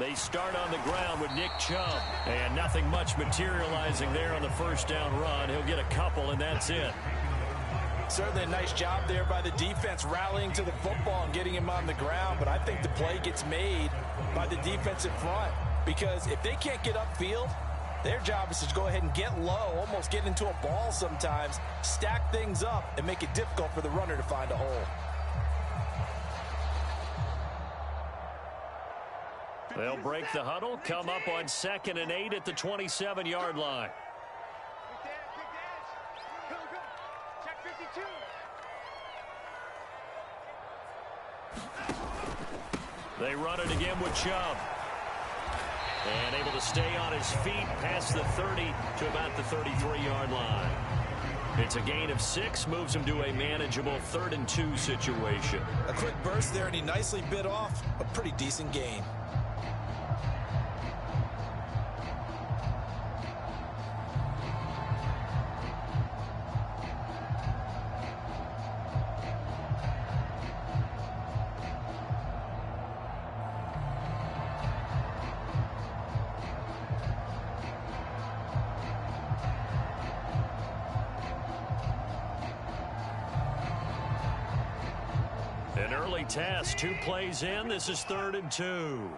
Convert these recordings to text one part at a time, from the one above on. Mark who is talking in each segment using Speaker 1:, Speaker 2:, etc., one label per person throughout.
Speaker 1: They start on the ground with Nick Chubb. And nothing much materializing there on the first down run. He'll get a couple, and that's it.
Speaker 2: Certainly a nice job there by the defense rallying to the football and getting him on the ground. But I think the play gets made by the defensive front. Because if they can't get upfield, their job is to go ahead and get low, almost get into a ball sometimes, stack things up, and make it difficult for the runner to find a hole.
Speaker 1: They'll break the huddle, come up on 2nd and 8 at the 27-yard line. They run it again with Chubb. And able to stay on his feet past the 30 to about the 33-yard line. It's a gain of 6, moves him to a manageable 3rd and 2 situation.
Speaker 2: A quick burst there, and he nicely bit off a pretty decent gain.
Speaker 1: An early task, 2 plays in. This is 3rd and 2.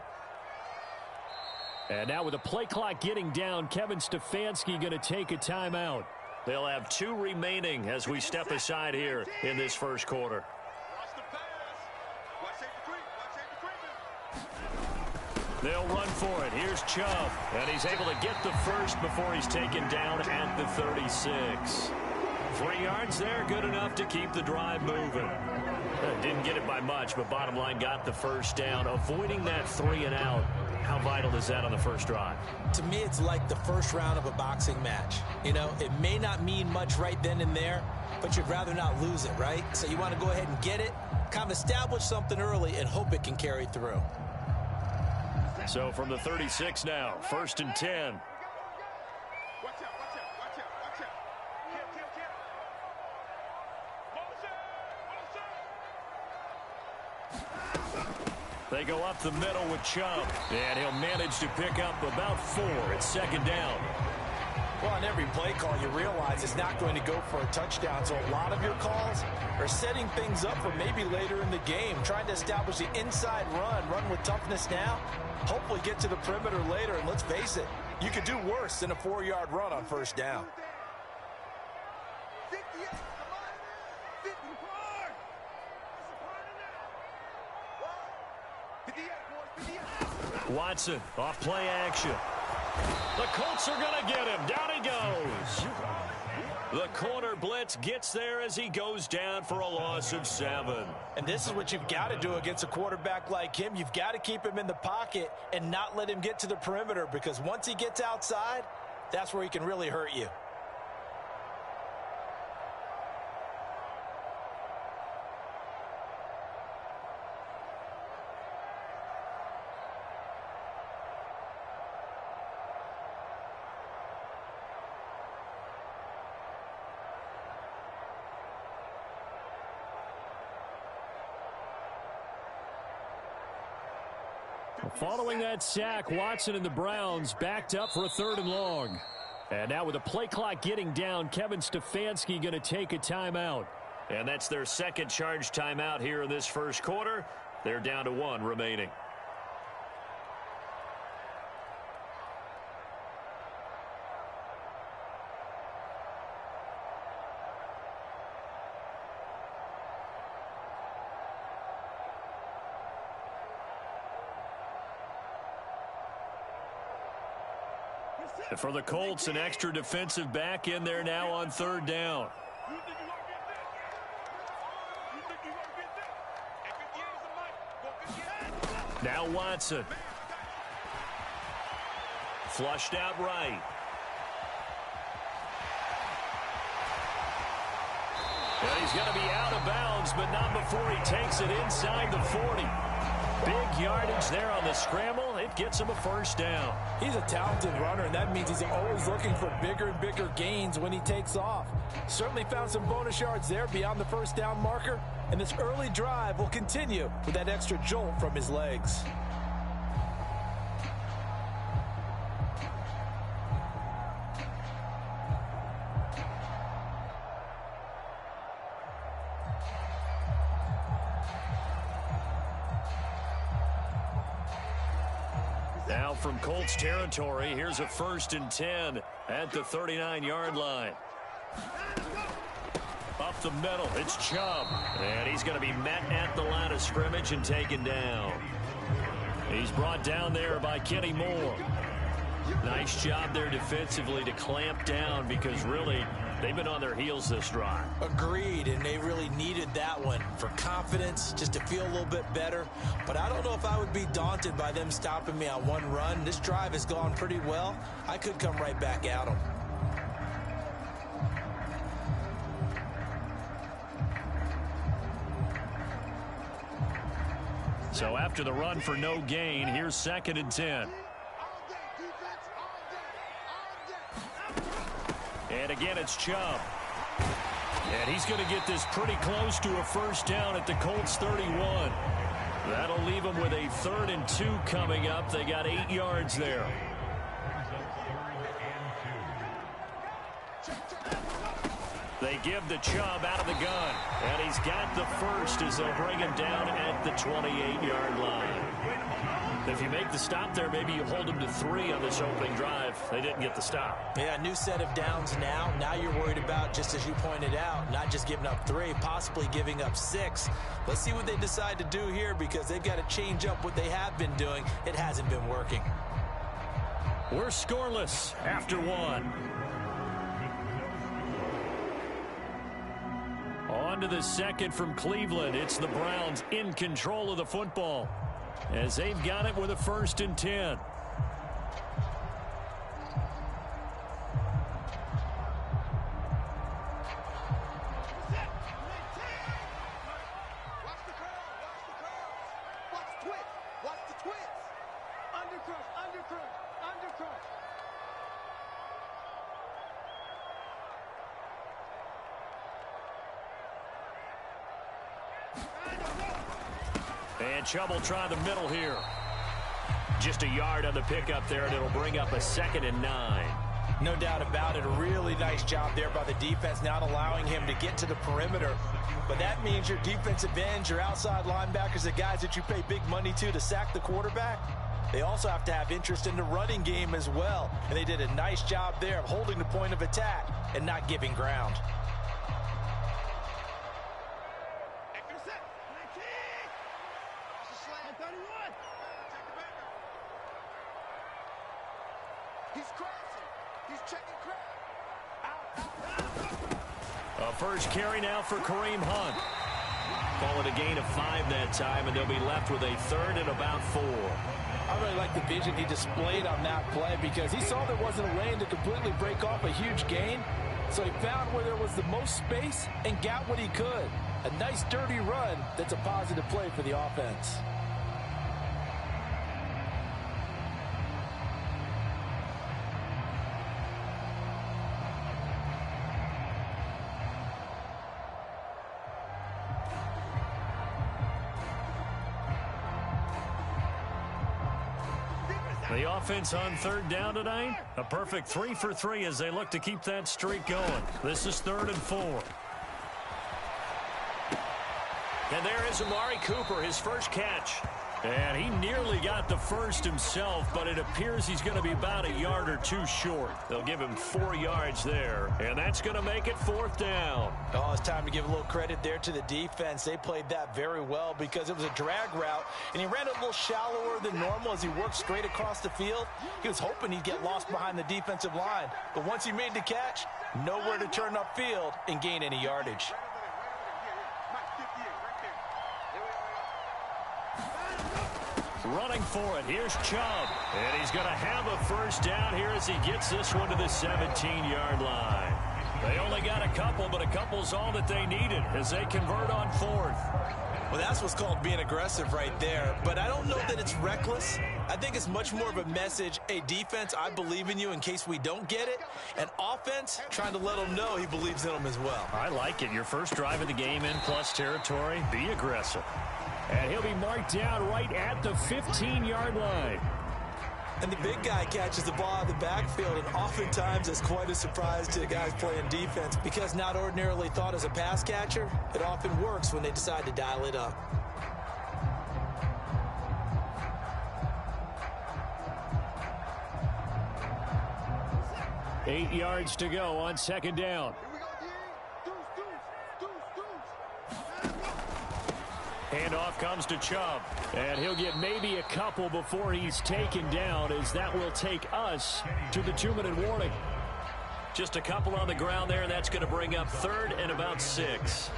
Speaker 1: And now with the play clock getting down, Kevin Stefanski going to take a timeout. They'll have 2 remaining as we step aside here in this first quarter. They'll run for it. Here's Chubb. And he's able to get the first before he's taken down at the 36. 3 yards there, good enough to keep the drive moving. Didn't get it by much, but bottom line got the first down. Avoiding that 3 and out, how vital is that on the first drive?
Speaker 2: To me, it's like the first round of a boxing match. You know, it may not mean much right then and there, but you'd rather not lose it, right? So you want to go ahead and get it, kind of establish something early, and hope it can carry through.
Speaker 1: So from the 36 now, 1st and 10. They go up the middle with Chubb, and he'll manage to pick up about 4. It's 2nd down.
Speaker 2: Well, on every play call, you realize it's not going to go for a touchdown, so a lot of your calls are setting things up for maybe later in the game, trying to establish the inside run with toughness now, hopefully get to the perimeter later, and let's face it, you could do worse than a 4-yard run on 1st down.
Speaker 1: Watson off play action. The Colts are going to get him. Down he goes. The corner blitz gets there as he goes down for a loss of 7.
Speaker 2: And this is what you've got to do against a quarterback like him. You've got to keep him in the pocket and not let him get to the perimeter, because once he gets outside, that's where he can really hurt you.
Speaker 1: Following that sack, Watson and the Browns backed up for a 3rd and long. And now with the play clock getting down, Kevin Stefanski going to take a timeout. And that's their 2nd charge timeout here in this first quarter. They're down to 1 remaining. For the Colts, an extra defensive back in there now on 3rd down. Now Watson. Flushed out right. And he's going to be out of bounds, but not before he takes it inside the 40. Big yardage there on the scramble. It gets him a 1st down.
Speaker 2: He's a talented runner, and that means he's always looking for bigger and bigger gains when he takes off. Certainly found some bonus yards there beyond the 1st down marker, and this early drive will continue with that extra jolt from his legs.
Speaker 1: Now from Colts territory, here's a 1st and 10 at the 39-yard line. Up the middle, it's Chubb. And he's going to be met at the line of scrimmage and taken down. He's brought down there by Kenny Moore. Nice job there defensively to clamp down because really they've been on their heels this drive.
Speaker 2: Agreed, and they really needed that one for confidence, just to feel a little bit better. But I don't know if I would be daunted by them stopping me on one run. This drive has gone pretty well. I could come right back at them.
Speaker 1: So after the run for no gain, here's 2nd and 10. And again, it's Chubb. And he's going to get this pretty close to a 1st down at the Colts 31. That'll leave them with a 3rd and 2 coming up. They got 8 yards there. They give the Chubb out of the gun. And he's got the 1st as they'll bring him down at the 28-yard line. If you make the stop there, maybe you hold them to 3 on this opening drive. They didn't get the stop.
Speaker 2: Yeah, new set of downs now. Now you're worried about, just as you pointed out, not just giving up 3, possibly giving up 6. Let's see what they decide to do here because they've got to change up what they have been doing. It hasn't been working.
Speaker 1: We're scoreless after 1. On to the 2nd from Cleveland. It's the Browns in control of the football as they've got it with a 1st and 10. And Chubb will try the middle here. Just a yard on the pickup there, and it'll bring up a 2nd and 9.
Speaker 2: No doubt about it. A really nice job there by the defense, not allowing him to get to the perimeter. But that means your defensive ends, your outside linebackers, the guys that you pay big money to sack the quarterback, they also have to have interest in the running game as well. And they did a nice job there of holding the point of attack and not giving ground.
Speaker 1: A first carry now for Kareem Hunt. Call it a gain of 5 that time, and they'll be left with a 3rd and about 4.
Speaker 2: I really like the vision he displayed on that play because he saw there wasn't a lane to completely break off a huge gain. So he found where there was the most space and got what he could. A nice dirty run that's a positive play for the offense.
Speaker 1: The offense on 3rd down tonight, a perfect 3 for 3 as they look to keep that streak going. This is 3rd and 4. And there is Amari Cooper, his first catch. And he nearly got the 1st himself, but it appears he's going to be about a yard or 2 short. They'll give him 4 yards there, and that's going to make it 4th down.
Speaker 2: Oh, it's time to give a little credit there to the defense. They played that very well because it was a drag route, and he ran a little shallower than normal as he worked straight across the field. He was hoping he'd get lost behind the defensive line, but once he made the catch, nowhere to turn upfield and gain any yardage.
Speaker 1: Running for it, here's Chubb. And he's going to have a 1st down here as he gets this one to the 17-yard line. They only got a couple, but a couple's all that they needed as they convert on 4th.
Speaker 2: Well, that's what's called being aggressive right there. But I don't know that it's reckless. I think it's much more of a message, hey, defense, I believe in you in case we don't get it. And offense, trying to let them know he believes in them as well.
Speaker 1: I like it. Your first drive of the game in plus territory, be aggressive. And he'll be marked down right at the 15-yard line.
Speaker 2: And the big guy catches the ball out of the backfield, and oftentimes it's quite a surprise to the guys playing defense because not ordinarily thought as a pass catcher, it often works when they decide to dial it up.
Speaker 1: 8 yards to go on second down. Handoff comes to Chubb, and he'll get maybe a couple before he's taken down, as that will take us to the 2-minute warning. Just a couple on the ground there, and that's going to bring up 3rd and about 6.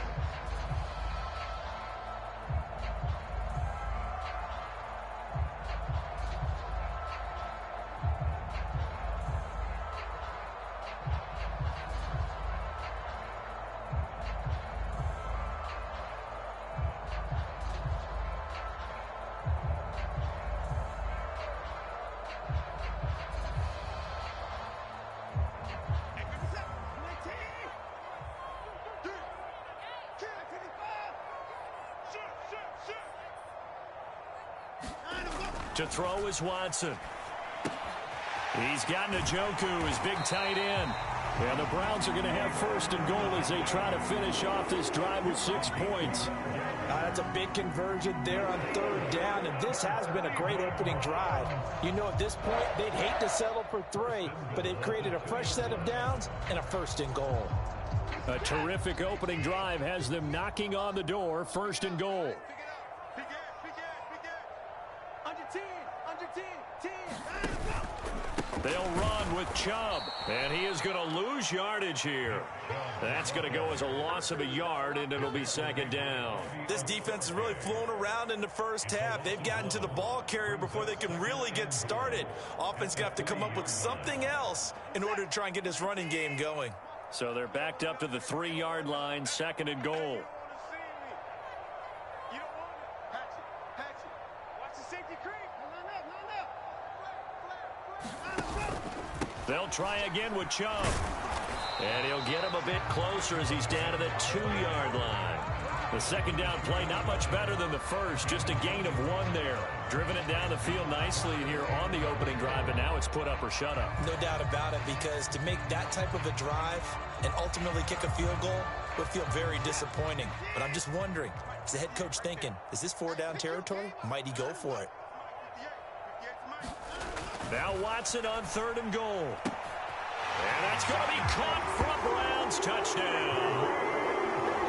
Speaker 1: To throw is Watson. He's got Njoku, his big tight end. And the Browns are going to have 1st and goal as they try to finish off this drive with 6 points.
Speaker 2: That's a big conversion there on 3rd down, and this has been a great opening drive. You know, at this point, they'd hate to settle for 3, but they've created a fresh set of downs and a 1st and goal.
Speaker 1: A terrific opening drive has them knocking on the door, 1st and goal. They'll run with Chubb, and he is going to lose yardage here. That's going to go as a loss of a yard, and it'll be 2nd down.
Speaker 2: This defense is really flown around in the first half. They've gotten to the ball carrier before they can really get started. Offense going to have to come up with something else in order to try and get this running game going.
Speaker 1: So they're backed up to the 3-yard line, 2nd and goal. They'll try again with Chubb. And he'll get him a bit closer as he's down to the 2-yard line. The 2nd down play, not much better than the first, just a gain of 1 there. Driven it down the field nicely here on the opening drive, and now it's put up or shut up.
Speaker 2: No doubt about it, because to make that type of a drive and ultimately kick a field goal would feel very disappointing. But I'm just wondering, is the head coach thinking, is this 4-down territory? Might he go for it?
Speaker 1: Now Watson on 3rd and goal. And that's going to be caught for a Browns touchdown.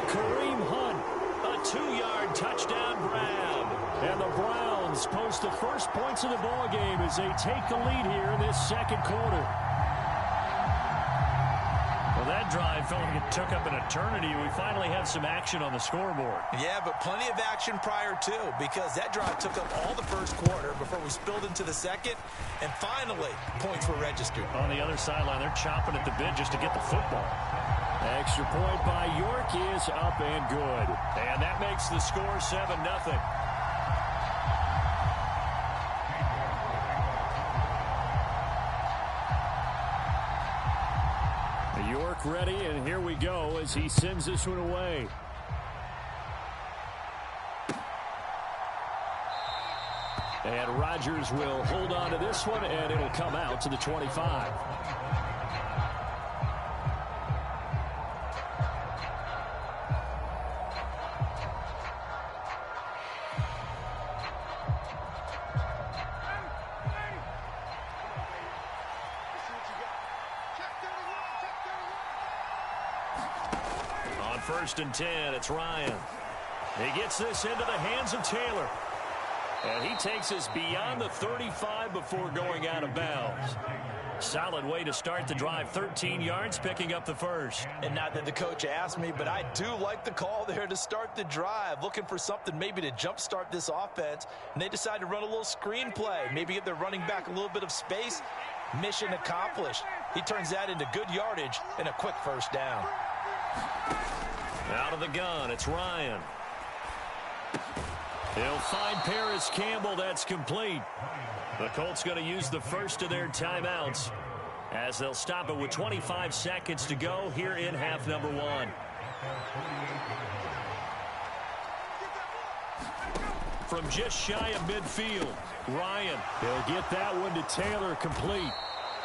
Speaker 1: Kareem Hunt, a 2-yard touchdown grab. And the Browns post the first points of the ball game as they take the lead here in this 2nd quarter. Well, that drive felt like it took up an eternity. We finally have some action on the scoreboard.
Speaker 2: Yeah, but plenty of action prior to, because that drive took up all the first quarter before we spilled into the 2nd, and finally, points were registered.
Speaker 1: On the other sideline, they're chomping at the bit just to get the football. Extra point by York is up and good. And that makes the score 7-0. York ready, and here we go as he sends this one away. And Rodgers will hold on to this one, and it'll come out to the 25. On 1st and 10, it's Ryan. He gets this into the hands of Taylor. And he takes us beyond the 35 before going out of bounds. Solid way to start the drive. 13 yards, picking up the first.
Speaker 2: And not that the coach asked me, but I do like the call there to start the drive. Looking for something maybe to jumpstart this offense. And they decided to run a little screen play. Maybe give their running back a little bit of space. Mission accomplished. He turns that into good yardage and a quick 1st down.
Speaker 1: Out of the gun, it's Ryan. He'll find Paris Campbell. That's complete. The Colts going to use the first of their timeouts as they'll stop it with 25 seconds to go here in half number 1. From just shy of midfield, Ryan. They'll get that one to Taylor complete.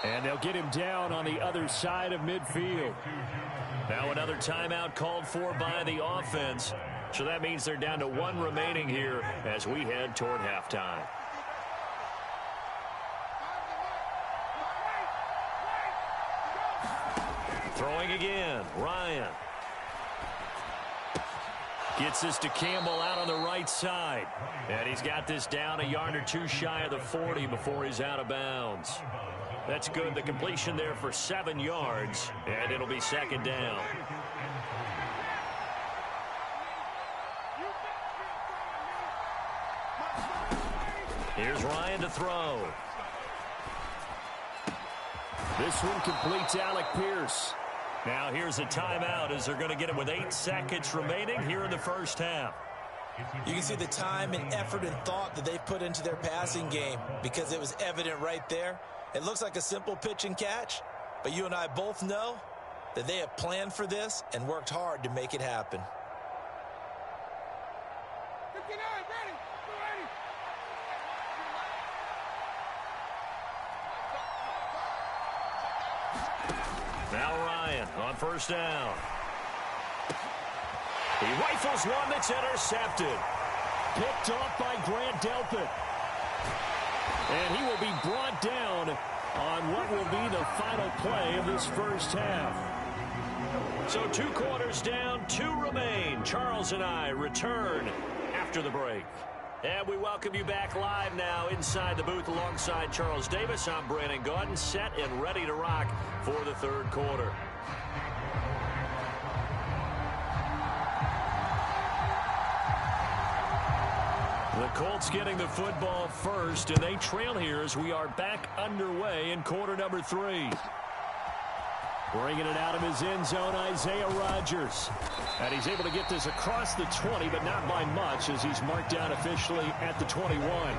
Speaker 1: And they'll get him down on the other side of midfield. Now another timeout called for by the offense. So that means they're down to 1 remaining here as we head toward halftime. Throwing again, Ryan. Gets this to Campbell out on the right side. And he's got this down a yard or two shy of the 40 before he's out of bounds. That's good. The completion there for 7 yards, and it'll be second down. Here's Ryan to throw. This one completes Alec Pierce. Now here's a timeout as they're going to get it with 8 seconds remaining here in the first half.
Speaker 2: You can see the time and effort and thought that they put into their passing game because it was evident right there. It looks like a simple pitch and catch, but you and I both know that they have planned for this and worked hard to make it happen.
Speaker 1: Now Ryan on first down. He rifles one that's intercepted. Picked off by Grant Delpit. And he will be brought down on what will be the final play of this first half. So 2 quarters down, 2 remain. Charles and I return after the break. And we welcome you back live now inside the booth alongside Charles Davis. I'm Brandon Gaudin, set and ready to rock for the third quarter. The Colts getting the football first, and they trail here as we are back underway in quarter number 3. Bringing it out of his end zone, Isaiah Rodgers. And he's able to get this across the 20, but not by much as he's marked down officially at the 21.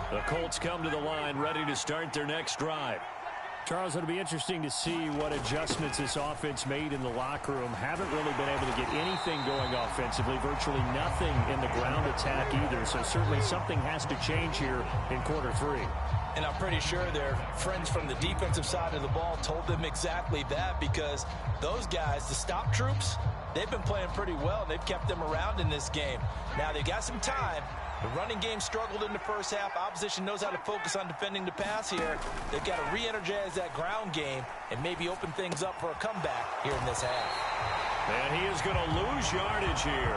Speaker 1: The Colts come to the line ready to start their next drive. Charles, it'll be interesting to see what adjustments this offense made in the locker room. Haven't really been able to get anything going offensively, virtually nothing in the ground attack either. So certainly something has to change here in quarter 3.
Speaker 2: And I'm pretty sure their friends from the defensive side of the ball told them exactly that, because those guys, the stop troops, they've been playing pretty well. They've kept them around in this game. Now they've got some time. The running game struggled in the first half. Opposition knows how to focus on defending the pass here. They've got to re-energize that ground game and maybe open things up for a comeback here in this half.
Speaker 1: And he is going to lose yardage here.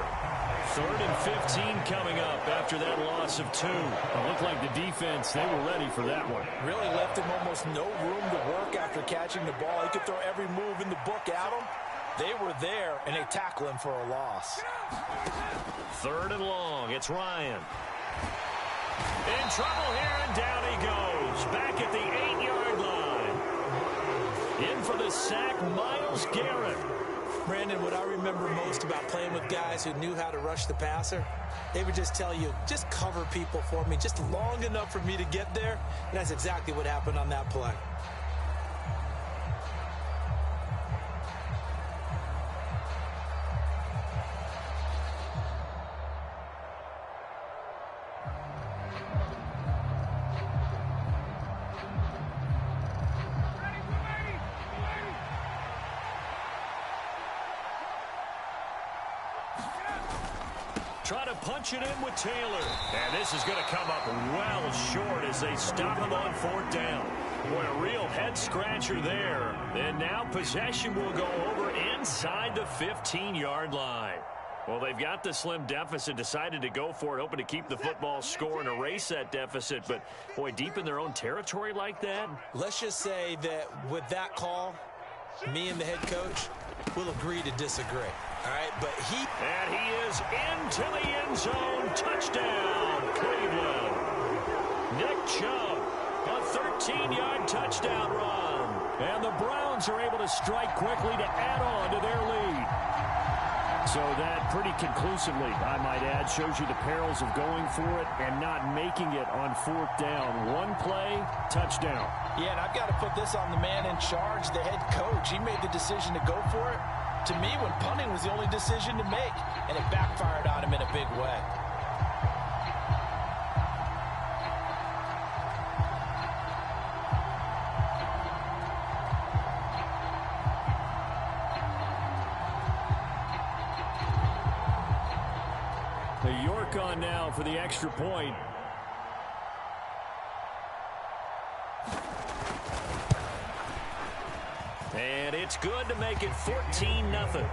Speaker 1: 3rd and 15 coming up after that loss of 2. It looked like the defense, they were ready for that one.
Speaker 2: Really left him almost no room to work after catching the ball. He could throw every move in the book at him. They were there, and they tackle him for a loss.
Speaker 1: 3rd and long. It's Ryan. In trouble here, and down he goes. Back at the 8-yard line. In for the sack, Myles Garrett.
Speaker 2: Brandon, what I remember most about playing with guys who knew how to rush the passer, they would just tell you, just cover people for me, just long enough for me to get there. And that's exactly what happened on that play.
Speaker 1: Try to punch it in with Taylor. And this is going to come up well short as they stop him on 4th down. Boy, a real head-scratcher there. And now possession will go over inside the 15-yard line. Well, they've got the slim deficit, decided to go for it, hoping to keep the football score and erase that deficit. But, boy, deep in their own territory like that.
Speaker 2: Let's just say that with that call, me and the head coach will agree to disagree. All right, but
Speaker 1: And he is into the end zone. Touchdown, Cleveland. Nick Chubb, a 13-yard touchdown run. And the Browns are able to strike quickly to add on to their lead. So that pretty conclusively, I might add, shows you the perils of going for it and not making it on 4th down. One play, touchdown.
Speaker 2: Yeah, and I've got to put this on the man in charge, the head coach. He made the decision to go for it. To me, when punting was the only decision to make, and it backfired on him in a big way.
Speaker 1: now for the extra point. And it's good to make it 14-0.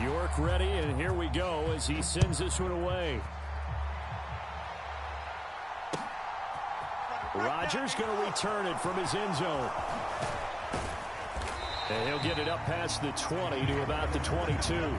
Speaker 1: York ready, and here we go as he sends this one away. Rodgers going to return it from his end zone. And he'll get it up past the 20 to about the 22.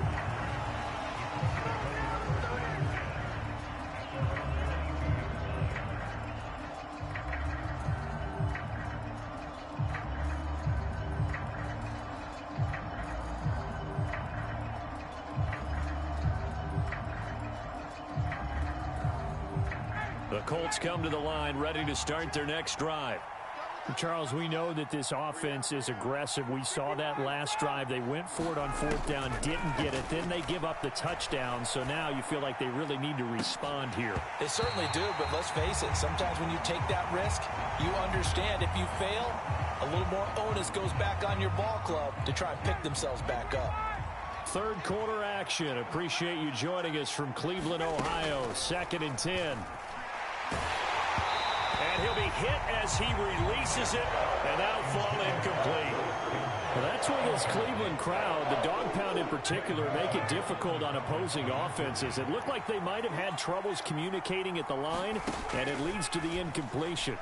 Speaker 1: The Colts come to the line, ready to start their next drive. Charles, we know that this offense is aggressive. We saw that last drive. They went for it on fourth down, didn't get it. Then they give up the touchdown. So now you feel like they really need to respond here.
Speaker 2: They certainly do, but let's face it. Sometimes when you take that risk, you understand if you fail, a little more onus goes back on your ball club to try and pick themselves back up.
Speaker 1: Third quarter action. Appreciate you joining us from Cleveland, Ohio. 2nd and 10. And he'll be hit as he releases it, and that'll fall incomplete. Well, that's where this Cleveland crowd, the dog pound in particular, make it difficult on opposing offenses. It looked like they might have had troubles communicating at the line, and it leads to the incompletion.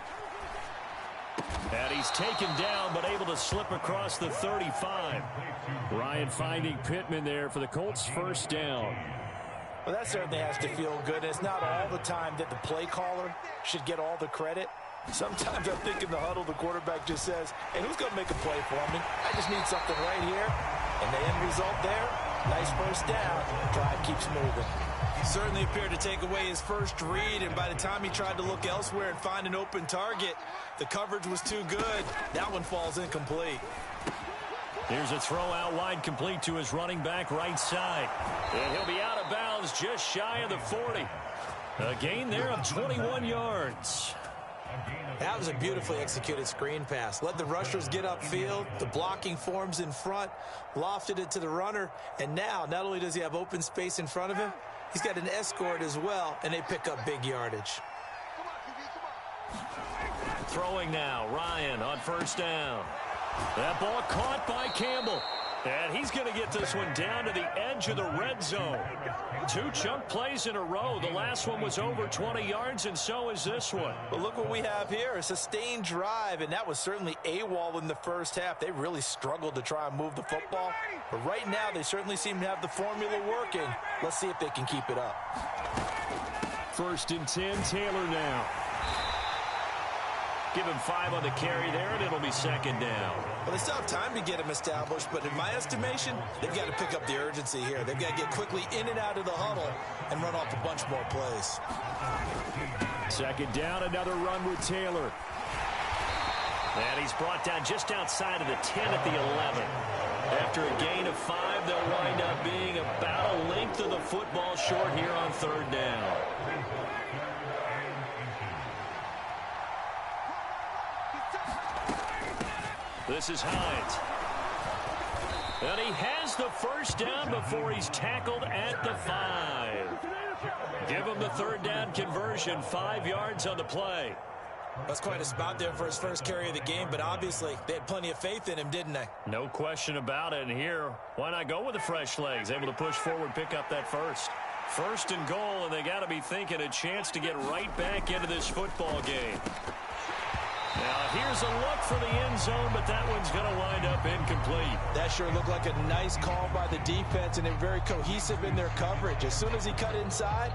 Speaker 1: And he's taken down, but able to slip across the 35. Ryan finding Pittman there for the Colts' first down.
Speaker 2: Well, that certainly has to feel good. It's not all the time that the play caller should get all the credit. Sometimes I think in the huddle, the quarterback just says, hey, who's going to make a play for me? I just need something right here. And the end result there, nice first down. Drive keeps moving.
Speaker 3: He certainly appeared to take away his first read, and by the time he tried to look elsewhere and find an open target, the coverage was too good. That one falls incomplete.
Speaker 1: Here's a throw out wide, complete to his running back right side. And he'll be out of bounds just shy of the 40. A gain there of 21 yards.
Speaker 3: That was a beautifully executed screen pass. Let the rushers get upfield. The blocking forms in front. Lofted it to the runner. And now, not only does he have open space in front of him, he's got an escort as well, and they pick up big yardage.
Speaker 1: Throwing now, Ryan on first down. That ball caught by Campbell. And he's going to get this one down to the edge of the red zone. 2 chunk plays in a row. The last one was over 20 yards, and so is this one.
Speaker 2: But look what we have here, a sustained drive, and that was certainly AWOL in the first half. They really struggled to try and move the football. But right now, they certainly seem to have the formula working. Let's see if they can keep it up.
Speaker 1: 1st and 10, Taylor now. Give him 5 on the carry there, and it'll be 2nd down.
Speaker 3: Well, they still have time to get him established, but in my estimation, they've got to pick up the urgency here. They've got to get quickly in and out of the huddle and run off a bunch more plays.
Speaker 1: 2nd down, another run with Taylor. And he's brought down just outside of the 10 at the 11. After a gain of 5, they'll wind up being about a length of the football short here on 3rd down. This is Hines. And he has the first down before he's tackled at the 5. Give him the 3rd down conversion, 5 yards on the play.
Speaker 3: That's quite a spot there for his first carry of the game, but obviously they had plenty of faith in him, didn't they?
Speaker 1: No question about it. And here, why not go with the fresh legs? Able to push forward, pick up that first. 1st and goal, and they got to be thinking a chance to get right back into this football game. Now, here's a look for the end zone, but that one's going to wind up incomplete.
Speaker 2: That sure looked like a nice call by the defense, and they're very cohesive in their coverage. As soon as he cut inside,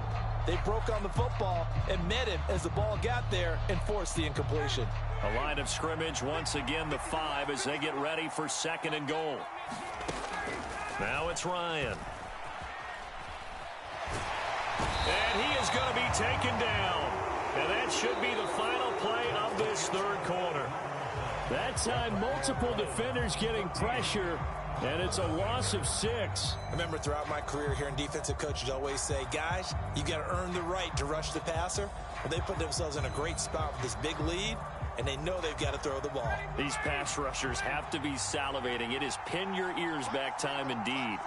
Speaker 2: they broke on the football and met him as the ball got there and forced the incompletion.
Speaker 1: A line of scrimmage, once again, the 5 as they get ready for 2nd and goal. Now it's Ryan. And he is going to be taken down. And that should be the final play of this 3rd quarter. That time, multiple defenders getting pressure, and it's a loss of 6.
Speaker 3: I remember throughout my career hearing defensive coaches always say, guys, you got to earn the right to rush the passer. Well, they put themselves in a great spot with this big lead, and they know they've got to throw the ball.
Speaker 1: These pass rushers have to be salivating. It is pin your ears back time indeed.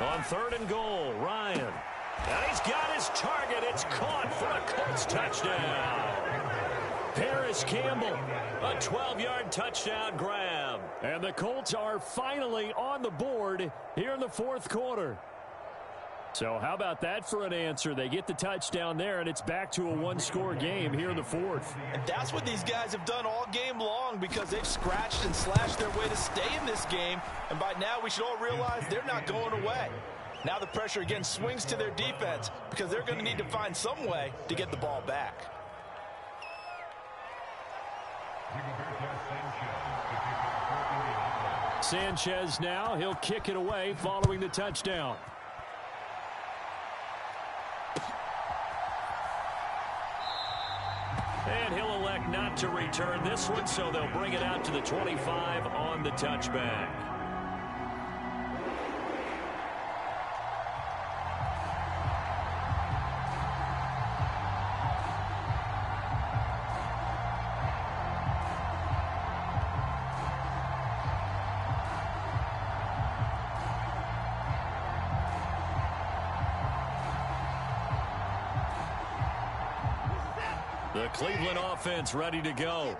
Speaker 1: On 3rd and goal, Ryan. And he's got his target. It's caught for a Colts touchdown. Paris Campbell, a 12-yard touchdown grab. And the Colts are finally on the board here in the 4th quarter. So how about that for an answer? They get the touchdown there, and it's back to a 1-score game here in the 4th.
Speaker 2: And that's what these guys have done all game long, because they've scratched and slashed their way to stay in this game. And by now, we should all realize they're not going away. Now the pressure again swings to their defense, because they're going to need to find some way to get the ball back.
Speaker 1: Sanchez now, he'll kick it away following the touchdown. And he'll elect not to return this one, so they'll bring it out to the 25 on the touchback. The Cleveland offense ready to go.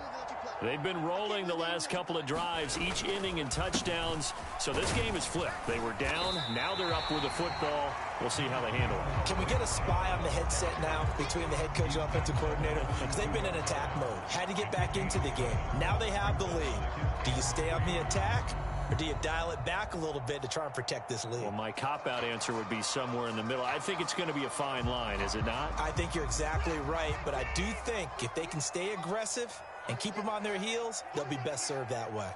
Speaker 1: They've been rolling the last couple of drives, each inning in touchdowns. So this game is flipped. They were down. Now they're up with the football. We'll see how they handle it.
Speaker 3: Can we get a spy on the headset now between the head coach and offensive coordinator? Because they've been in attack mode. Had to get back into the game. Now they have the lead. Do you stay on the attack, or do you dial it back a little bit to try and protect this lead?
Speaker 1: Well, my cop-out answer would be somewhere in the middle. I think it's going to be a fine line, is it not?
Speaker 3: I think you're exactly right, but I do think if they can stay aggressive and keep them on their heels, they'll be best served that way.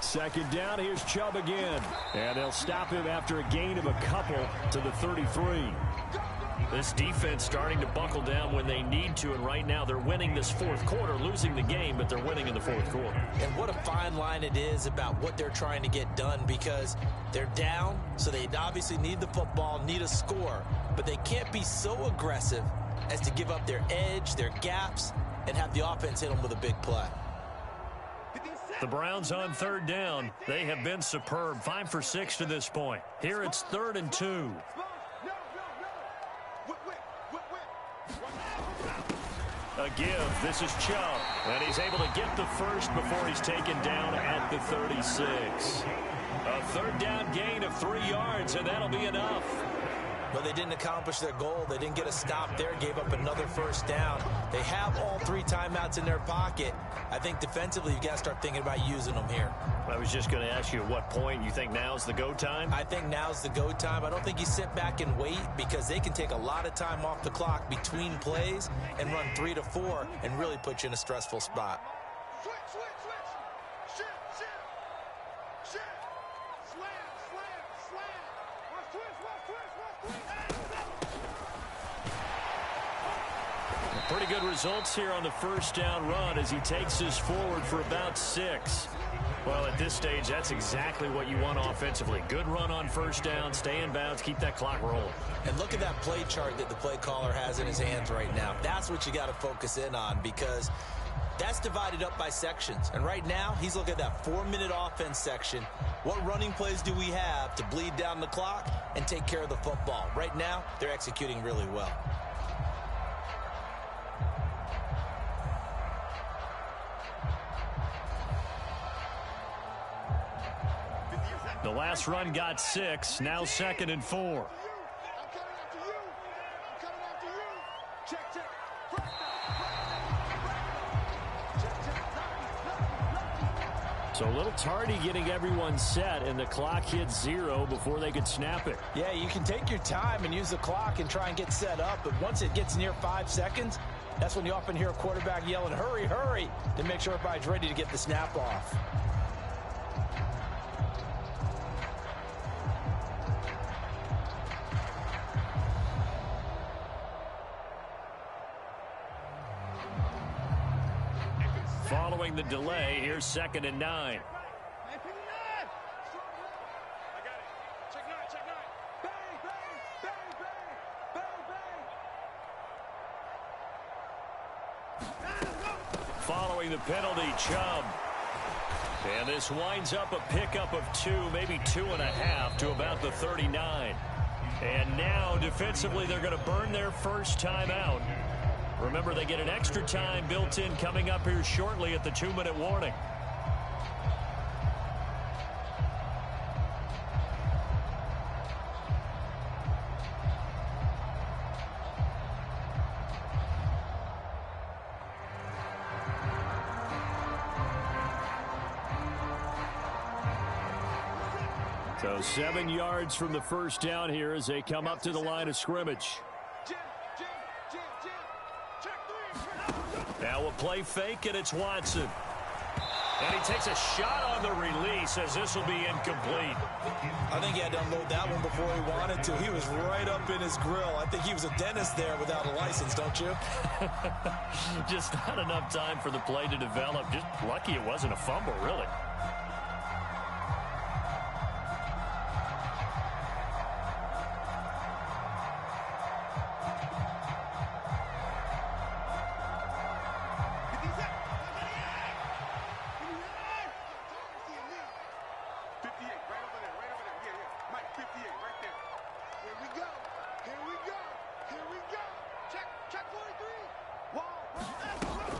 Speaker 1: 2nd down, here's Chubb again. And they'll stop him after a gain of a couple to the 33. This defense starting to buckle down when they need to, and right now they're winning this 4th quarter, losing the game, but they're winning in the 4th quarter.
Speaker 3: And what a fine line it is about what they're trying to get done, because they're down, so they obviously need the football, need a score, but they can't be so aggressive as to give up their edge, their gaps, and have the offense hit them with a big play.
Speaker 1: The Browns on 3rd down. They have been superb, 5 for 6 to this point. Here it's 3rd and 2. A give. This is Chubb. And he's able to get the first before he's taken down at the 36. A 3rd down gain of 3 yards, and that'll be enough.
Speaker 3: But they didn't accomplish their goal. They didn't get a stop there, gave up another 1st down. They have all 3 timeouts in their pocket. I think defensively you've got to start thinking about using them here.
Speaker 1: I was just going to ask you at what point you think now's the go time?
Speaker 3: I think now's the go time. I don't think you sit back and wait, because they can take a lot of time off the clock between plays and run 3 to 4 and really put you in a stressful spot.
Speaker 1: Pretty good results here on the 1st down run as he takes us forward for about 6. Well, at this stage, that's exactly what you want offensively. Good run on 1st down, stay in bounds, keep that clock rolling.
Speaker 3: And look at that play chart that the play caller has in his hands right now. That's what you got to focus in on, because that's divided up by sections. And right now, he's looking at that 4-minute offense section. What running plays do we have to bleed down the clock and take care of the football? Right now, they're executing really well.
Speaker 1: The last run got 6, now 2nd and 4. So a little tardy getting everyone set, and the clock hit 0 before they could snap it.
Speaker 2: Yeah, you can take your time and use the clock and try and get set up, but once it gets near 5 seconds, that's when you often hear a quarterback yelling, hurry, hurry, to make sure everybody's ready to get the snap off.
Speaker 1: Following the delay, here's 2nd and 9. Following the penalty, Chubb. And this winds up a pickup of 2, maybe 2.5 to about the 39. And now, defensively, they're going to burn their first timeout. Remember, they get an extra time built in coming up here shortly at the 2-minute warning. So 7 yards from the first down here as they come up to the line of scrimmage. Now a play fake, and it's Watson. And he takes a shot on the release as this will be incomplete.
Speaker 2: I think he had to unload that one before he wanted to. He was right up in his grill. I think he was a dentist there without a license, don't you?
Speaker 1: Just not enough time for the play to develop. Just lucky it wasn't a fumble, really.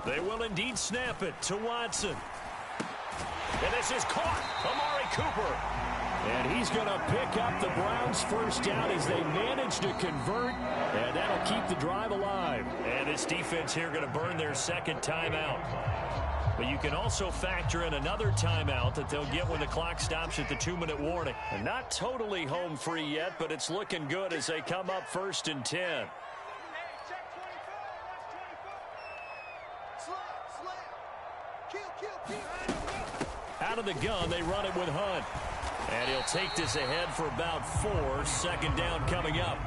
Speaker 1: They will indeed snap it to Watson. And this is caught. Amari Cooper. And he's going to pick up the Browns' first down as they manage to convert. And that'll keep the drive alive. And this defense here going to burn their second timeout. But you can also factor in another timeout that they'll get when the clock stops at the 2-minute warning. And not totally home free yet, but it's looking good as they come up 1st and 10. Out of the gun, they run it with Hunt. And he'll take this ahead for about 4. 2nd down coming up.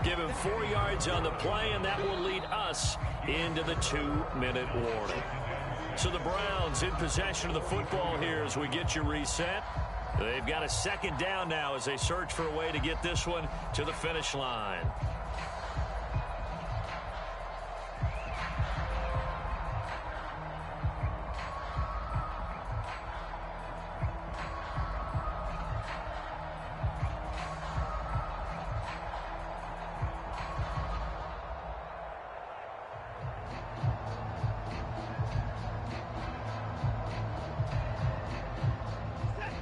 Speaker 1: Give him 4 yards on the play, and that will lead us into the 2-minute warning. So the Browns in possession of the football here as we get you reset. They've got a 2nd down now as they search for a way to get this one to the finish line.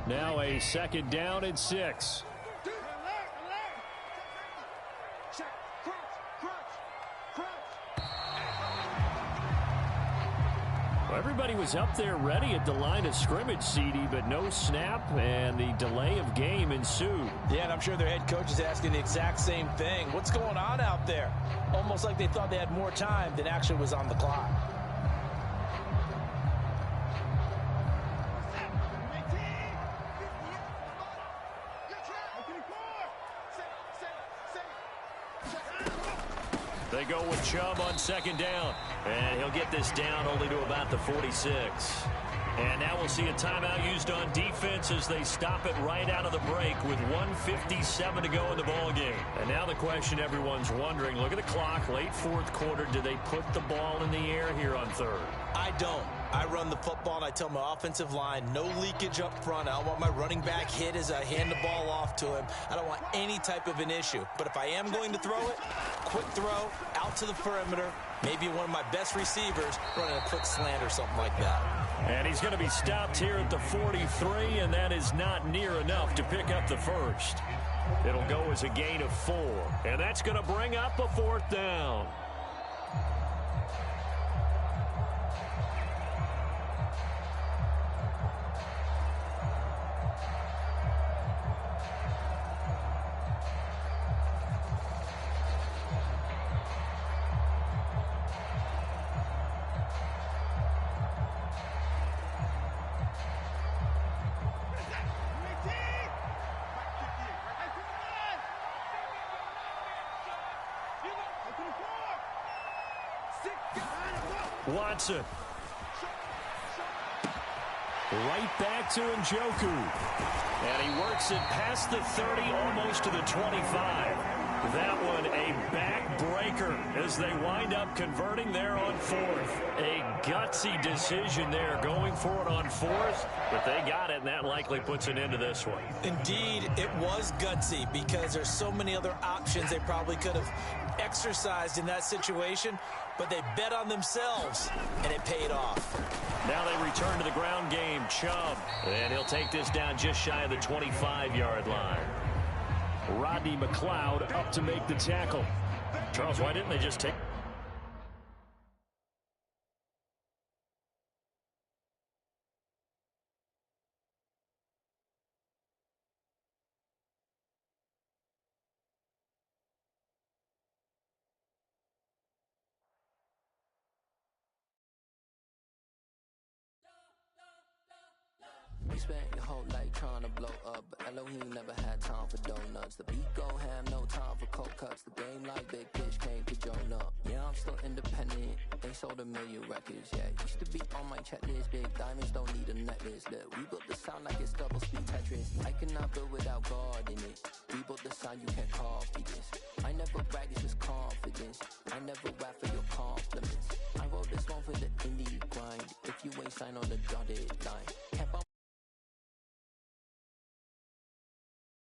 Speaker 1: Now a 2nd down and 6. Well, everybody was up there ready at the line of scrimmage, CD, but no snap, and the delay of game ensued.
Speaker 2: Yeah, and I'm sure their head coach is asking the exact same thing. What's going on out there? Almost like they thought they had more time than actually was on the clock.
Speaker 1: They go with Chubb on 2nd down. And he'll get this down only to about the 46. And now we'll see a timeout used on defense as they stop it right out of the break with 1:57 to go in the ballgame. And now the question everyone's wondering, look at the clock, late 4th quarter, do they put the ball in the air here on 3rd?
Speaker 3: I don't. I run the football and I tell my offensive line, no leakage up front. I don't want my running back hit as I hand the ball off to him. I don't want any type of an issue. But if I am going to throw it, quick throw, out to the perimeter, maybe one of my best receivers running a quick slant or something like that.
Speaker 1: And he's going to be stopped here at the 43, and that is not near enough to pick up the first. It'll go as a gain of 4, and that's going to bring up a 4th down. Watson. Right back to Njoku. And he works it past the 30, almost to the 25. That one a backbreaker as they wind up converting there on fourth. A gutsy decision there going for it on fourth, but they got it, and that likely puts an end to this one.
Speaker 3: Indeed, it was gutsy because there's so many other options they probably could have exercised in that situation, but they bet on themselves, and it paid off.
Speaker 1: Now they return to the ground game. Chubb, and he'll take this down just shy of the 25-yard line. Rodney McLeod up to make the tackle. Charles, why didn't they just take...
Speaker 4: You spent your whole life trying to blow up, but Elohim never had time for donuts. The beat go ham, no time for cold cuts. The game like Big Fish came to join up. Yeah, I'm still independent. They sold 1 million records, yeah. Used to be on my checklist. Big diamonds don't need a necklace. Look, we built the sound like it's double speed Tetris. I cannot build without God in it. We built the sound, you can't copy this. I never brag, it's just confidence. I never rap for your compliments. I wrote this one for the indie grind. If you ain't signed on the dotted line,